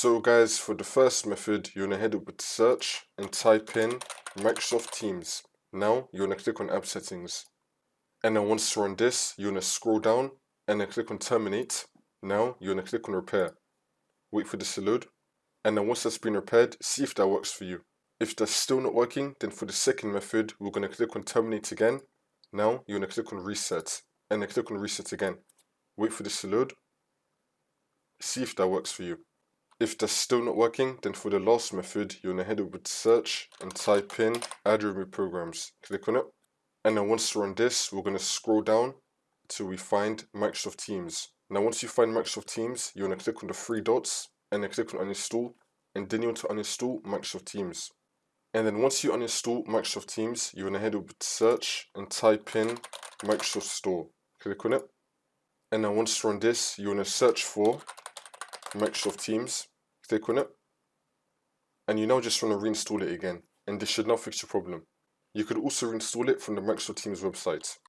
So guys, for the first method, you want to head over to search and type in Microsoft Teams. Now, you want to click on app settings. And then once you're on this, you want to scroll down and then click on terminate. Now, you want to click on repair. Wait for this to load. And then once that's been repaired, see if that works for you. If that's still not working, then for the second method, we're going to click on terminate again. Now, you want to click on reset and then click on reset again. Wait for this to load. See if that works for you. If that's still not working, then for the last method, you want to head over to search and type in add remove programs. Click on it. And then once you're on this, we're going to scroll down till we find Microsoft Teams. Now once you find Microsoft Teams, you want to click on the three dots and then click on uninstall. And then you want to uninstall Microsoft Teams. And then once you uninstall Microsoft Teams, you want to head over to search and type in Microsoft Store. Click on it. And then once you're on this, you want to search for Microsoft Teams. Click on it. And you now just want to reinstall it again. And this should now fix your problem. You could also reinstall it from the Microsoft Teams website.